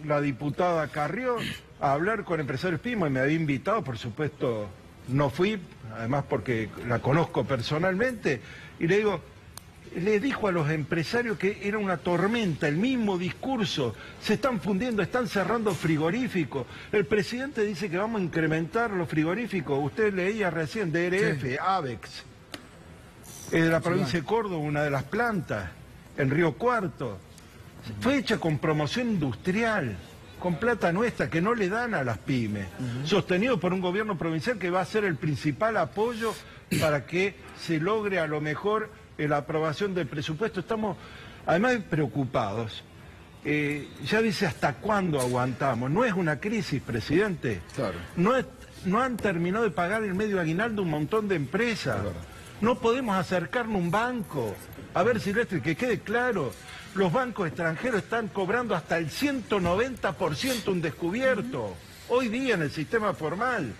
la diputada Carrió a hablar con empresarios PYME y me había invitado, por supuesto, no fui, además porque la conozco personalmente, y le dijo a los empresarios que era una tormenta, el mismo discurso, se están fundiendo, están cerrando frigoríficos, el presidente dice que vamos a incrementar los frigoríficos, usted leía recién, DRF, sí. Avex, es de la provincia de Córdoba, una de las plantas, en Río Cuarto, fue hecha con promoción industrial, con plata nuestra, que no le dan a las pymes, sostenido por un gobierno provincial que va a ser el principal apoyo para que se logre a lo mejor la aprobación del presupuesto. Estamos además preocupados. Ya dice, ¿hasta cuándo aguantamos? No es una crisis, presidente. Claro. No han terminado de pagar el medio aguinaldo un montón de empresas. Claro. No podemos acercarnos a un banco. A ver, Silvestre, que quede claro. Los bancos extranjeros están cobrando hasta el 190% un descubierto. Hoy día en el sistema formal.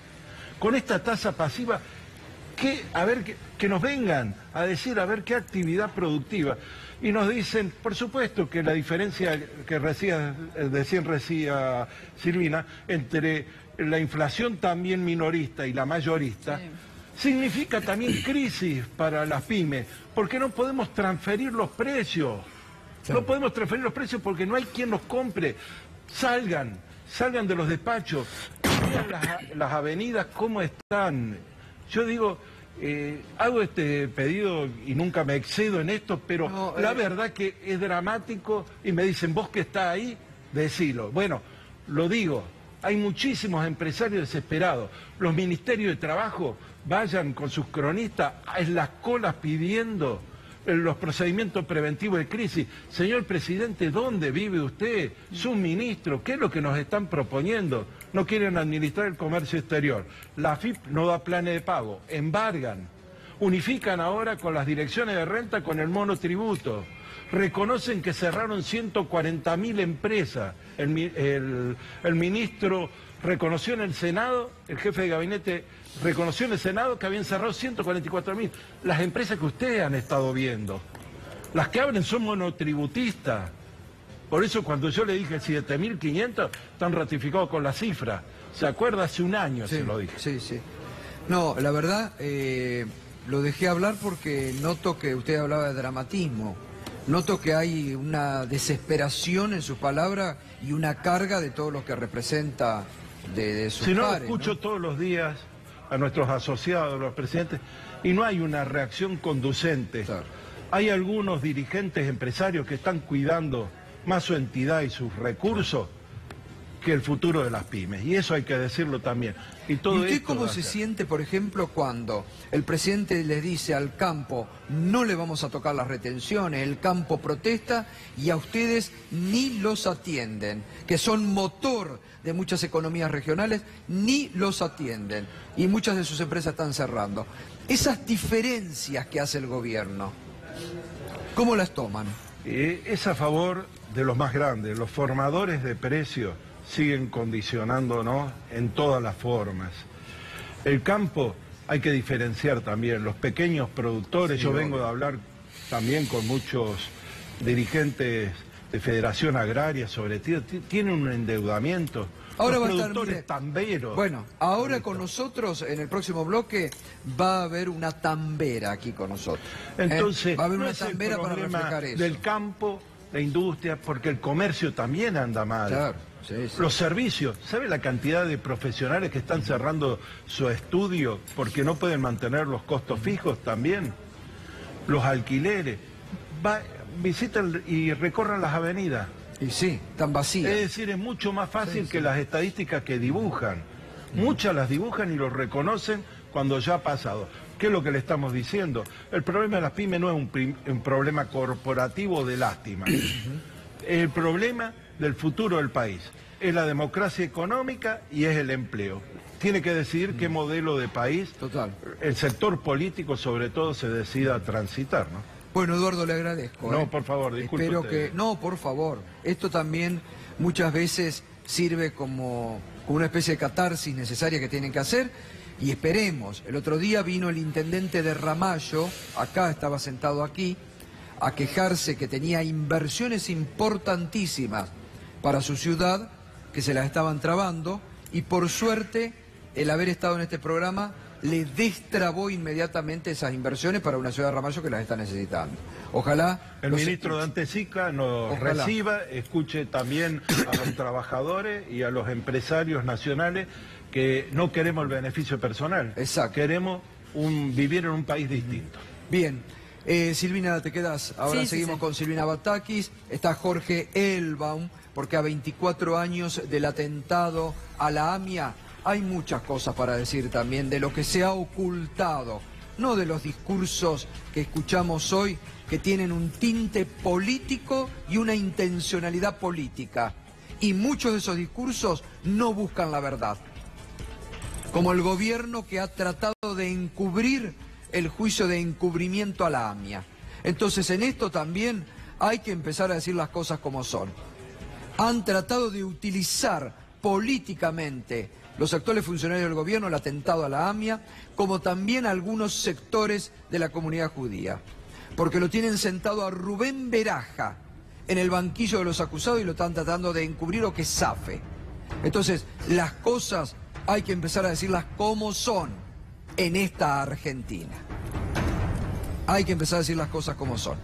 Con esta tasa pasiva, que nos vengan a decir a ver qué actividad productiva. Y nos dicen, por supuesto, que la diferencia que decía Silvina, entre la inflación también minorista y la mayorista, significa también crisis para las pymes, porque no podemos transferir los precios. No podemos transferir los precios porque no hay quien los compre. Salgan de los despachos, vean las avenidas cómo están. Yo digo, hago este pedido y nunca me excedo en esto, pero la verdad que es dramático y me dicen, vos que estás ahí, decilo. Bueno, lo digo, hay muchísimos empresarios desesperados. Los ministerios de trabajo vayan con sus cronistas en las colas pidiendo los procedimientos preventivos de crisis. Señor presidente, ¿dónde vive usted? Su ministro, ¿qué es lo que nos están proponiendo? No quieren administrar el comercio exterior. La AFIP no da planes de pago, embargan. Unifican ahora con las direcciones de renta con el monotributo. Reconocen que cerraron 140.000 empresas. El ministro reconoció en el Senado, el jefe de gabinete reconoció en el Senado que habían cerrado 144.000. Las empresas que ustedes han estado viendo, las que abren son monotributistas. Por eso cuando yo le dije 7.500, están ratificados con la cifra. ¿Se acuerda? Hace un año se lo dije. Sí, sí. No, la verdad, lo dejé hablar porque noto que usted hablaba de dramatismo. Noto que hay una desesperación en sus palabras y una carga de todo lo que representa de sus Si no, pares, escucho todos los días a nuestros asociados, a los presidentes, y no hay una reacción conducente. Claro. Hay algunos dirigentes empresarios que están cuidando más su entidad y sus recursos que el futuro de las pymes, y eso hay que decirlo también. ¿Y usted cómo se siente, por ejemplo, cuando el presidente les dice al campo, no le vamos a tocar las retenciones, el campo protesta y a ustedes ni los atienden, que son motor de muchas economías regionales, ni los atienden, y muchas de sus empresas están cerrando? Esas diferencias que hace el gobierno, ¿cómo las toman? Es a favor de los más grandes, los formadores de precios siguen condicionándonos en todas las formas. El campo hay que diferenciar también, los pequeños productores, sí, yo vengo de hablar también con muchos dirigentes de Federación Agraria, sobre todo, tienen un endeudamiento. Ahora los va a productores estar, tamberos. Bueno, ahora con nosotros, en el próximo bloque, va a haber una tambera aquí con nosotros. Entonces, va a haber no una es el tambera para problema reflejar eso. del campo, la industria, porque el comercio también anda mal. Claro. Sí, sí. Los servicios, ¿sabe la cantidad de profesionales que están cerrando su estudio porque no pueden mantener los costos fijos también? Los alquileres. Visiten y recorran las avenidas. Y sí, están vacías. Es decir, es mucho más fácil que las estadísticas que dibujan. Muchas las dibujan y lo reconocen cuando ya ha pasado. ¿Qué es lo que le estamos diciendo? El problema de las pymes no es un problema corporativo de lástima. El problema del futuro del país es la democracia económica y es el empleo. Tiene que decidir qué modelo de país el sector político sobre todo se decida a transitar, ¿no? Bueno, Eduardo, le agradezco. No, por favor, disculpe. Espero que... No, por favor. Esto también muchas veces sirve como una especie de catarsis necesaria que tienen que hacer, y esperemos. El otro día vino el intendente de Ramallo, acá, estaba sentado aquí, a quejarse que tenía inversiones importantísimas para su ciudad, que se las estaban trabando, y por suerte, el haber estado en este programa le destrabó inmediatamente esas inversiones para una ciudad de Ramallo que las está necesitando. Ojalá... El ministro Dante Sica nos reciba, escuche también a los trabajadores y a los empresarios nacionales que no queremos el beneficio personal. Exacto. Queremos vivir en un país distinto. Bien. Silvina, te quedas. Ahora seguimos con Silvina Batakis. Está Jorge Elbaum, porque a 24 años del atentado a la AMIA hay muchas cosas para decir también de lo que se ha ocultado, no de los discursos que escuchamos hoy que tienen un tinte político y una intencionalidad política. Y muchos de esos discursos no buscan la verdad. Como el gobierno que ha tratado de encubrir el juicio de encubrimiento a la AMIA. Entonces en esto también hay que empezar a decir las cosas como son. Han tratado de utilizar políticamente los actuales funcionarios del gobierno el atentado a la AMIA, como también algunos sectores de la comunidad judía. Porque lo tienen sentado a Rubén Beraja en el banquillo de los acusados y lo están tratando de encubrir o que zafe. Entonces, las cosas hay que empezar a decirlas como son en esta Argentina. Hay que empezar a decir las cosas como son.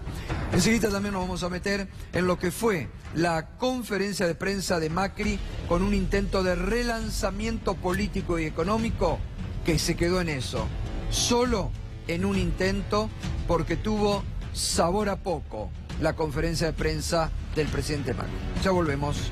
Enseguida también nos vamos a meter en lo que fue la conferencia de prensa de Macri con un intento de relanzamiento político y económico que se quedó en eso. Solo en un intento, porque tuvo sabor a poco la conferencia de prensa del presidente Macri. Ya volvemos.